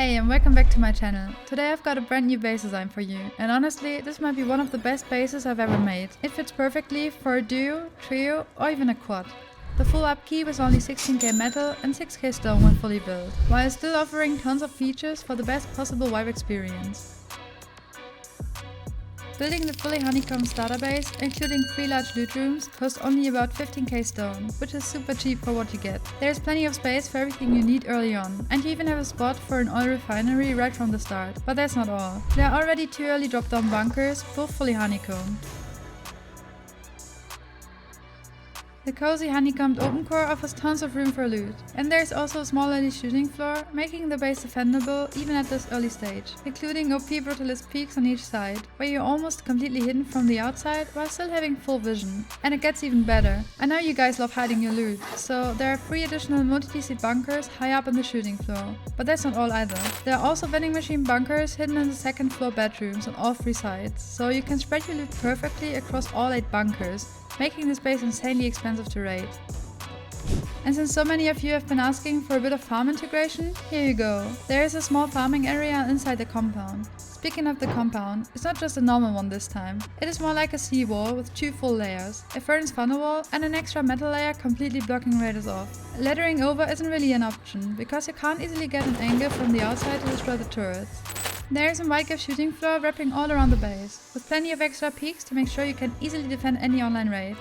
Hey and welcome back to my channel. Today I've got a brand new base design for you, and honestly this might be one of the best bases I've ever made. It fits perfectly for a duo, trio or even a quad. The full upkeep is only 16k metal and 6k stone when fully built, while still offering tons of features for the best possible vibe experience. Building the fully honeycomb starter base, including 3 large loot rooms, costs only about 15k stone, which is super cheap for what you get. There is plenty of space for everything you need early on, and you even have a spot for an oil refinery right from the start. But that's not all. There are already 2 early drop down bunkers, both fully honeycombed. The cozy honeycombed Opencore offers tons of room for loot, and there's also a small early shooting floor, making the base defendable even at this early stage, including OP brutalist peaks on each side, where you're almost completely hidden from the outside while still having full vision. And it gets even better. I know you guys love hiding your loot, so there are 3 additional multi-DC bunkers high up in the shooting floor. But that's not all either. There are also vending machine bunkers hidden in the second floor bedrooms on all 3 sides, so you can spread your loot perfectly across all 8 bunkers, making this base insanely expensive to raid. And since so many of you have been asking for a bit of farm integration, here you go. There is a small farming area inside the compound. Speaking of the compound, it's not just a normal one this time. It is more like a seawall with 2 full layers, a furnace funnel wall and an extra metal layer completely blocking raiders off. Laddering over isn't really an option, because you can't easily get an angle from the outside to destroy the turrets. There is a Widegaps shooting floor wrapping all around the base, with plenty of extra peaks to make sure you can easily defend any online raid.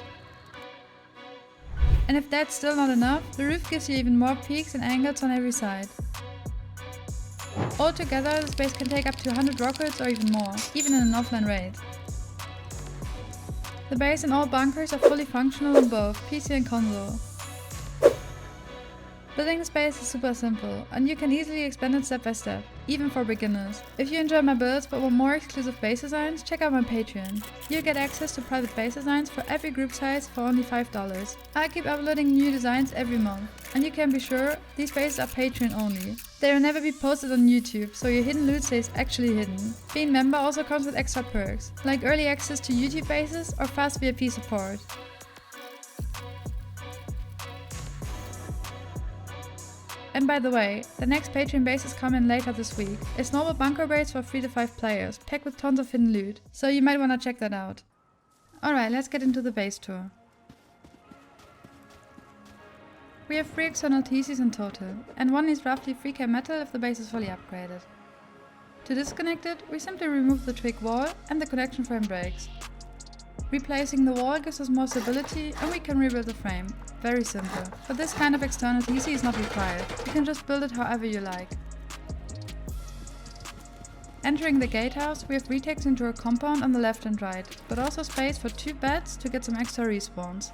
And if that's still not enough, the roof gives you even more peaks and angles on every side. Altogether, this base can take up to 100 rockets or even more, even in an offline raid. The base and all bunkers are fully functional in both PC and console. Building this base is super simple, and you can easily expand it step by step, even for beginners. If you enjoy my builds but want more exclusive base designs, check out my Patreon. You'll get access to private base designs for every group size for only $5. I keep uploading new designs every month, and you can be sure these bases are Patreon only. They will never be posted on YouTube, so your hidden loot stays actually hidden. Being member also comes with extra perks, like early access to YouTube bases or fast VIP support. And by the way, the next Patreon base is coming later this week. It's normal bunker base for 3 to 5 players, packed with tons of hidden loot, so you might wanna check that out. Alright, let's get into the base tour. We have 3 external TCs in total, and one needs roughly 3k metal if the base is fully upgraded. To disconnect it, we simply remove the twig wall and the connection frame breaks. Replacing the wall gives us more stability and we can rebuild the frame. Very simple. But this kind of external TC is not required. You can just build it however you like. Entering the gatehouse, we have retakes into a compound on the left and right, but also space for 2 beds to get some extra respawns.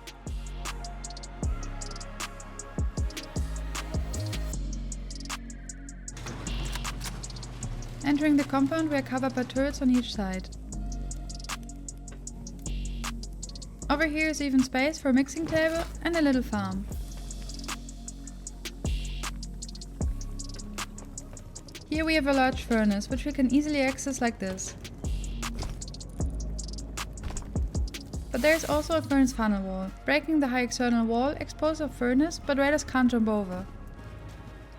Entering the compound, we are covered by turrets on each side. Over here is even space for a mixing table and a little farm. Here we have a large furnace, which we can easily access like this. But there is also a furnace funnel wall. Breaking the high external wall exposes a furnace, but raiders can't jump over.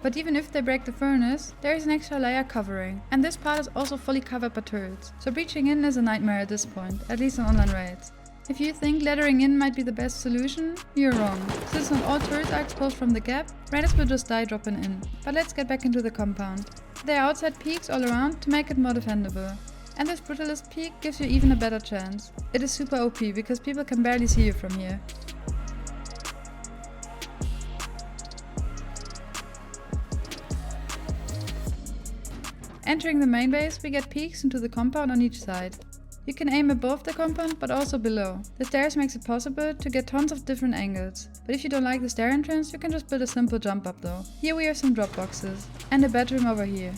But even if they break the furnace, there is an extra layer covering, and this part is also fully covered by turrets, so breaching in is a nightmare at this point, at least on online raids. If you think laddering in might be the best solution, you're wrong. Since not all turrets are exposed from the gap, raiders will just die dropping in. But let's get back into the compound. There are outside peaks all around to make it more defendable. And this brutalist peak gives you even a better chance. It is super OP because people can barely see you from here. Entering the main base, we get peaks into the compound on each side. You can aim above the compound, but also below. The stairs makes it possible to get tons of different angles. But if you don't like the stair entrance, you can just build a simple jump up though. Here we have some drop boxes, and a bedroom over here.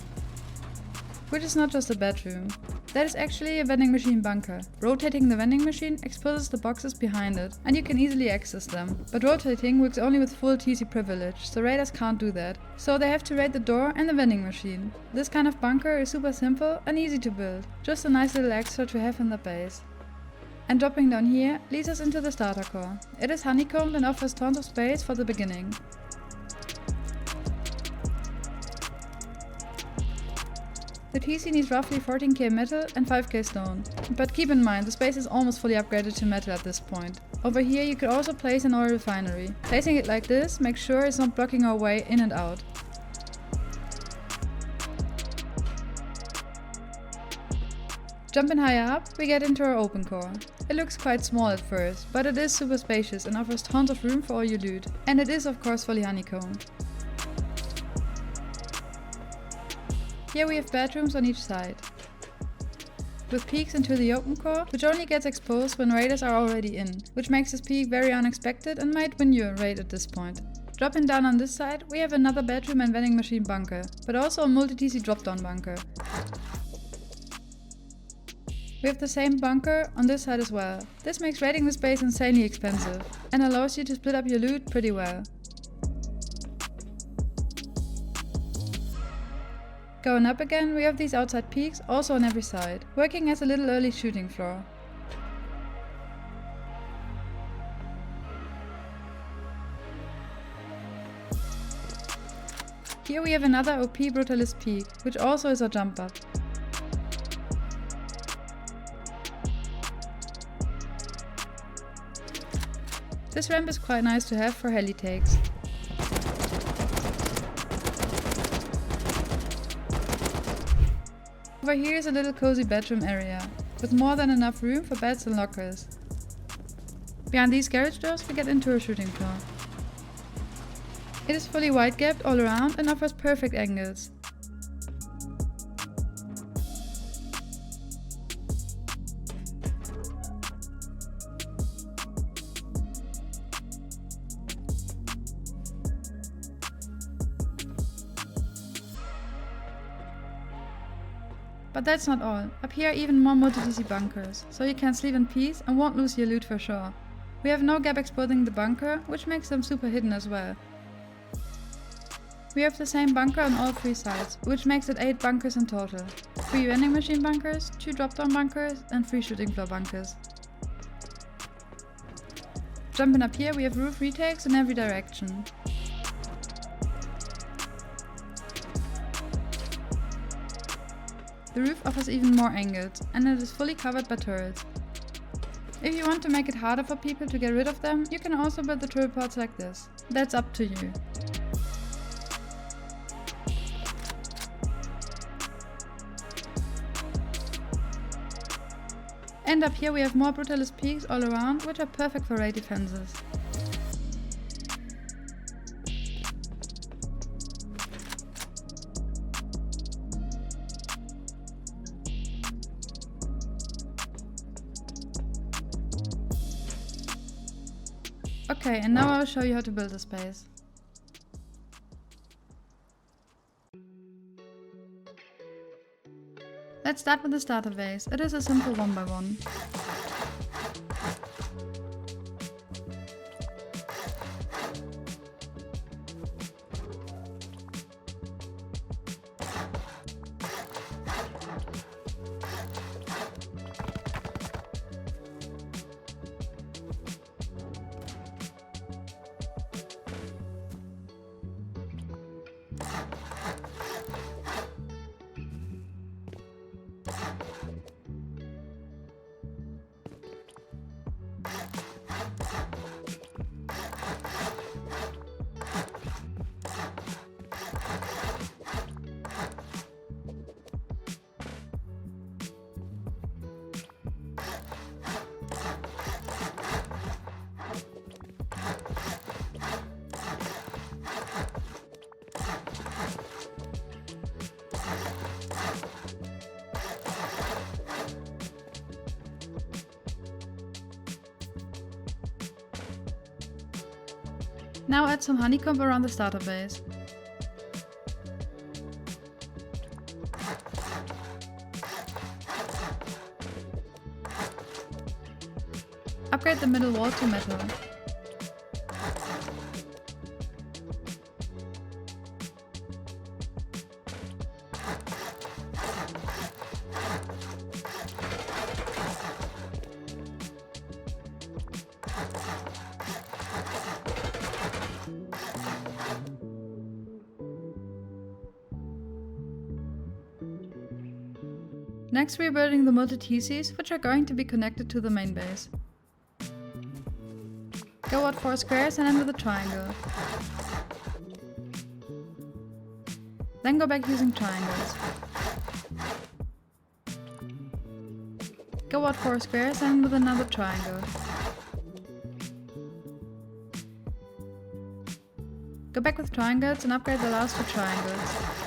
Which is not just a bedroom. That is actually a vending machine bunker. Rotating the vending machine exposes the boxes behind it, and you can easily access them. But rotating works only with full TC privilege, so raiders can't do that. So they have to raid the door and the vending machine. This kind of bunker is super simple and easy to build. Just a nice little extra to have in the base. And dropping down here leads us into the starter core. It is honeycombed and offers tons of space for the beginning. The TC needs roughly 14k metal and 5k stone. But keep in mind, the space is almost fully upgraded to metal at this point. Over here you could also place an oil refinery. Placing it like this makes sure it's not blocking our way in and out. Jumping higher up, we get into our open core. It looks quite small at first, but it is super spacious and offers tons of room for all your loot. And it is of course fully honeycombed. Here we have bedrooms on each side, with peeks into the open core, which only gets exposed when raiders are already in, which makes this peak very unexpected and might win you a raid at this point. Dropping down on this side, we have another bedroom and vending machine bunker, but also a multi-TC drop-down bunker. We have the same bunker on this side as well. This makes raiding the space insanely expensive, and allows you to split up your loot pretty well. Going up again, we have these outside peaks also on every side, working as a little early shooting floor. Here we have another OP brutalist peak, which also is a jump up. This ramp is quite nice to have for heli takes. Over here is a little cozy bedroom area, with more than enough room for beds and lockers. Behind these garage doors we get into a shooting floor. It is fully widegapped all around and offers perfect angles. But that's not all. Up here are even more multi-TC bunkers, so you can sleep in peace and won't lose your loot for sure. We have no gap exposing the bunker, which makes them super hidden as well. We have the same bunker on all 3 sides, which makes it 8 bunkers in total. 3 vending machine bunkers, 2 drop-down bunkers and 3 shooting floor bunkers. Jumping up here we have roof retakes in every direction. The roof offers even more angles, and it is fully covered by turrets. If you want to make it harder for people to get rid of them, you can also build the turret ports like this. That's up to you. And up here we have more brutalist peaks all around, which are perfect for raid defenses. Okay, and now I will show you how to build a space. Let's start with the starter base. It is a simple 1x1. Now add some honeycomb around the starter base. Upgrade the middle wall to metal. Next we're building the multi-TCs, which are going to be connected to the main base. Go out 4 squares and end with a triangle. Then go back using triangles. Go out 4 squares and end with another triangle. Go back with triangles and upgrade the last 2 triangles.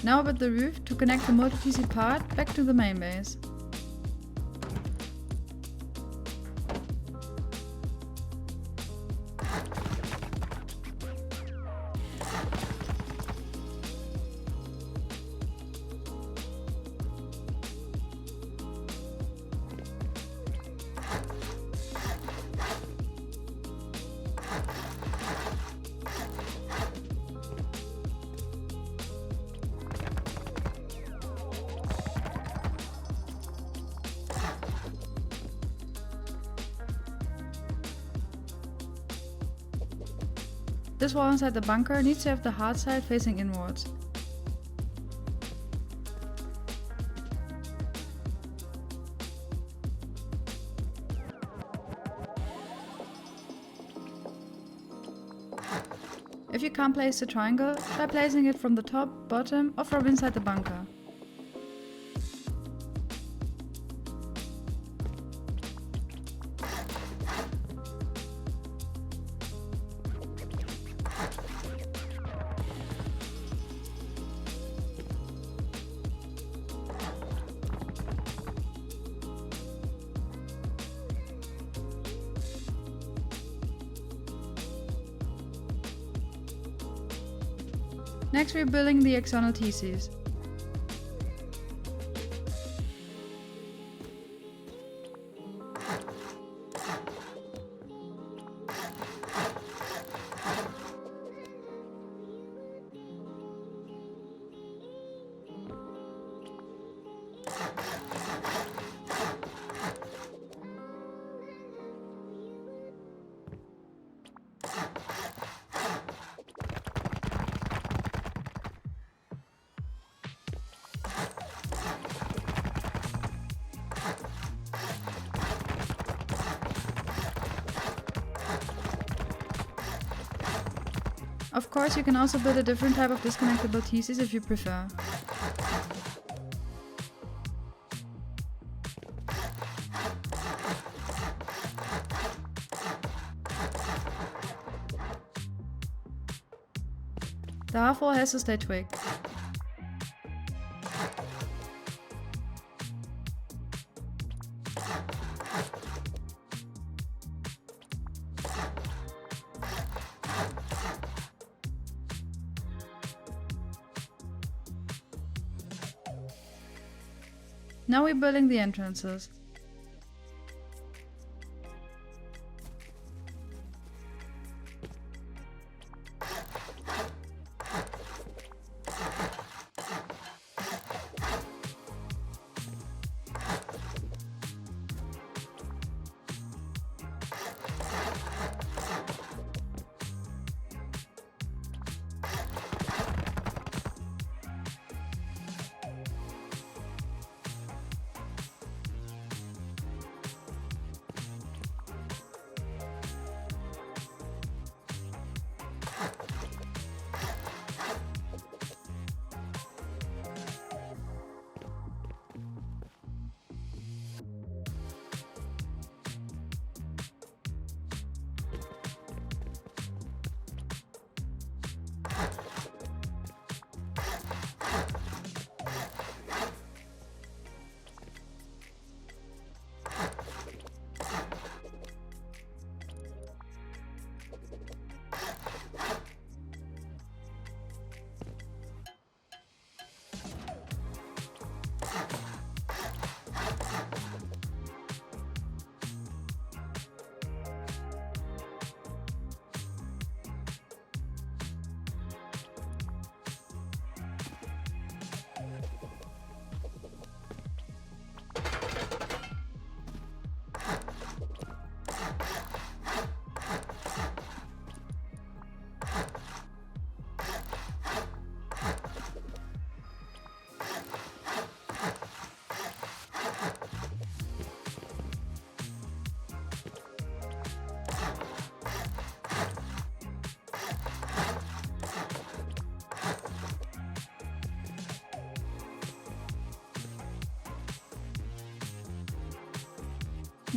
Now build the roof to connect the multi-TC part back to the main base. This wall inside the bunker needs to have the hard side facing inwards. If you can't place the triangle, try placing it from the top, bottom, or from inside the bunker. Next we're building the external TCs. Of course, you can also build a different type of disconnectable TCs if you prefer. The half wall has to stay twigged. Now we're building the entrances.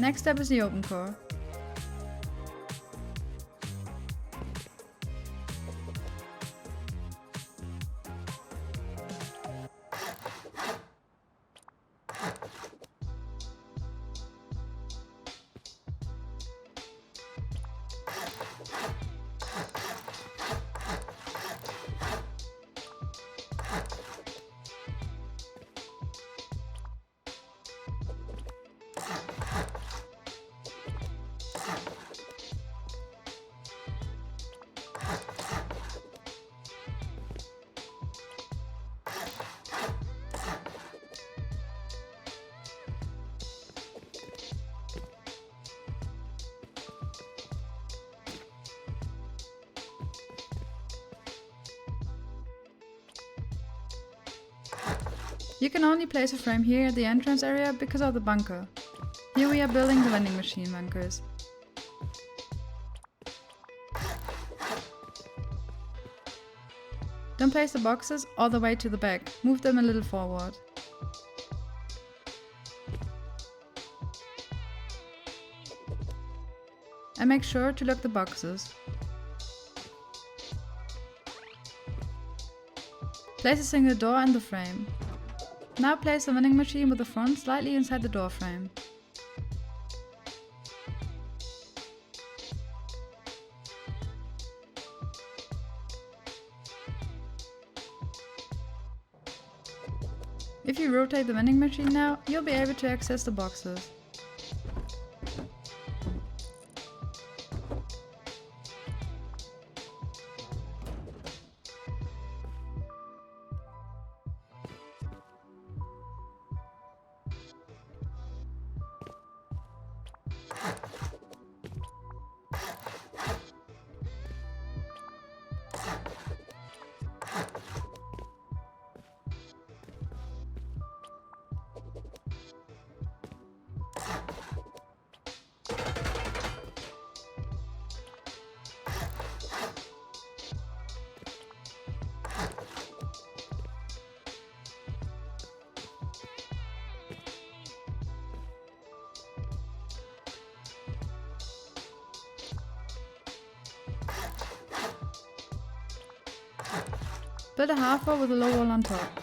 Next step is the Opencore. You can only place a frame here at the entrance area because of the bunker. Here we are building the vending machine bunkers. Don't place the boxes all the way to the back, move them a little forward. And make sure to lock the boxes. Place a single door in the frame. Now place the vending machine with the front slightly inside the door frame. If you rotate the vending machine now, you'll be able to access the boxes. Build a half wall with a low wall on top.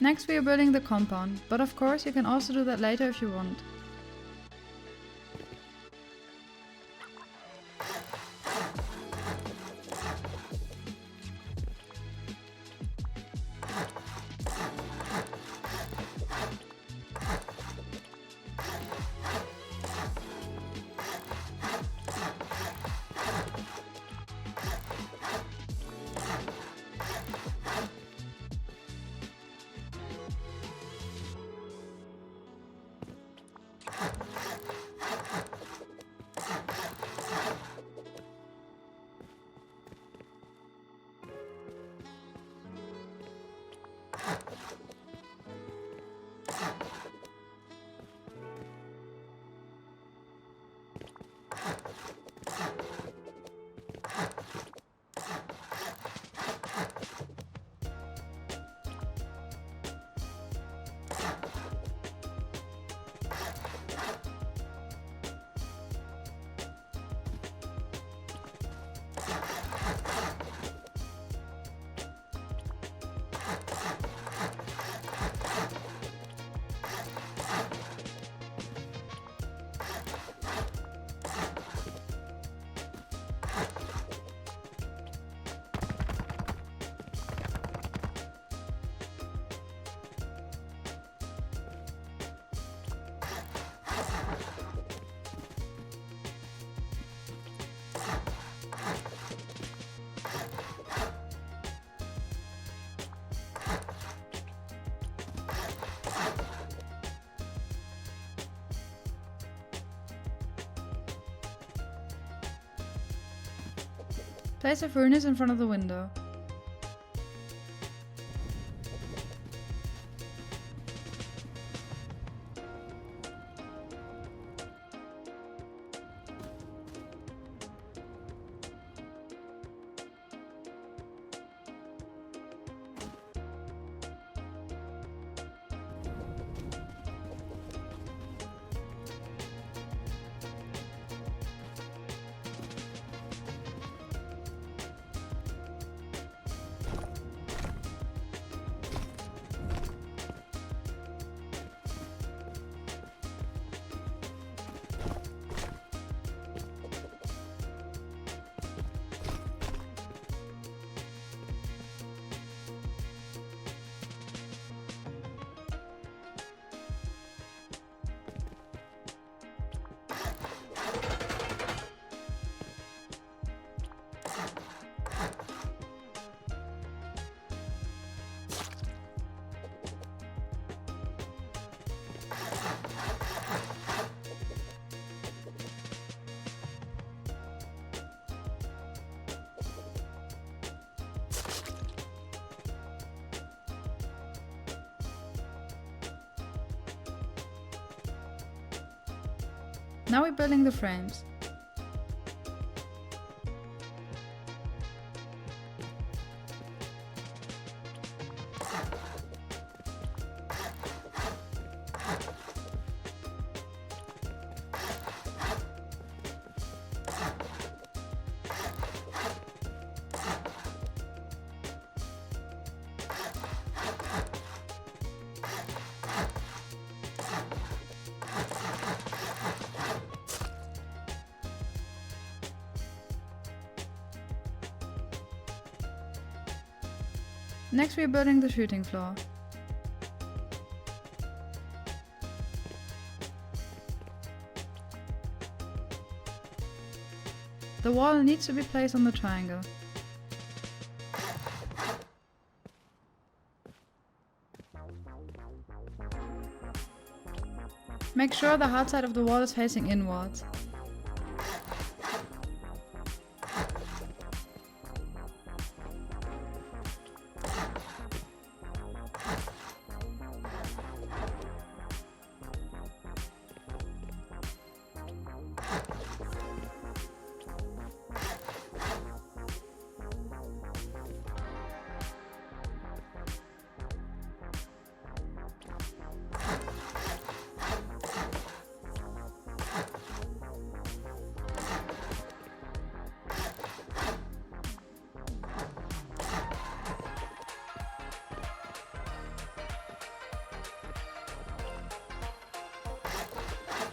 Next we are building the compound, but of course you can also do that later if you want. Place a furnace in front of the window. Now we're building the frames. Next we are building the shooting floor. The wall needs to be placed on the triangle. Make sure the hard side of the wall is facing inwards.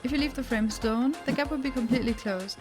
If you leave the frame stone, the gap will be completely closed.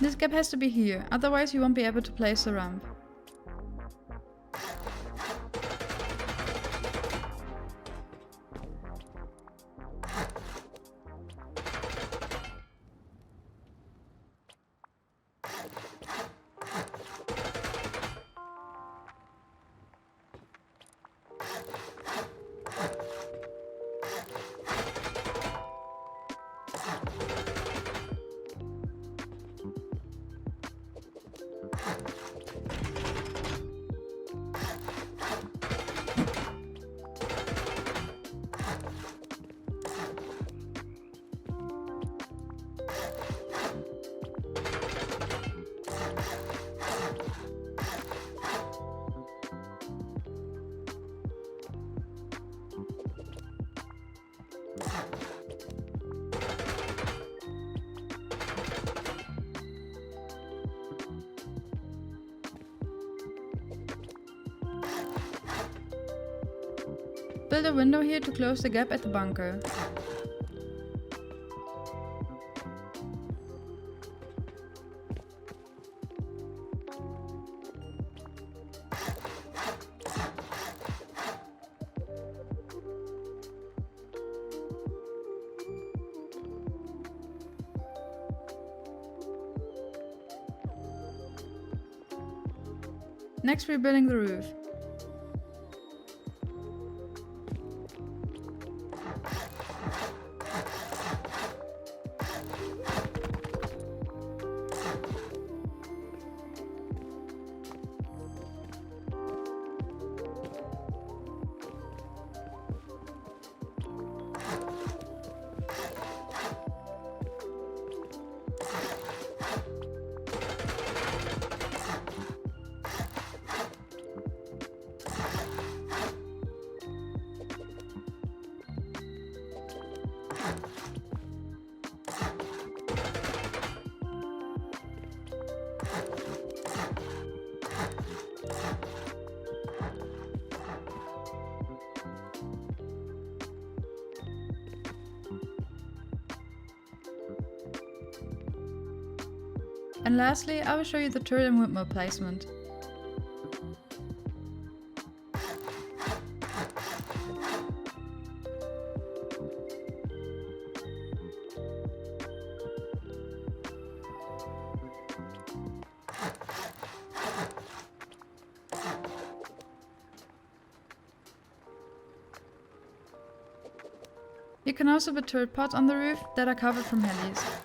This gap has to be here, otherwise you won't be able to place the ramp. Build a window here to close the gap at the bunker. Next we're building the roof. And lastly, I will show you the turret and windmill placement. You can also put turret pods on the roof that are covered from helis.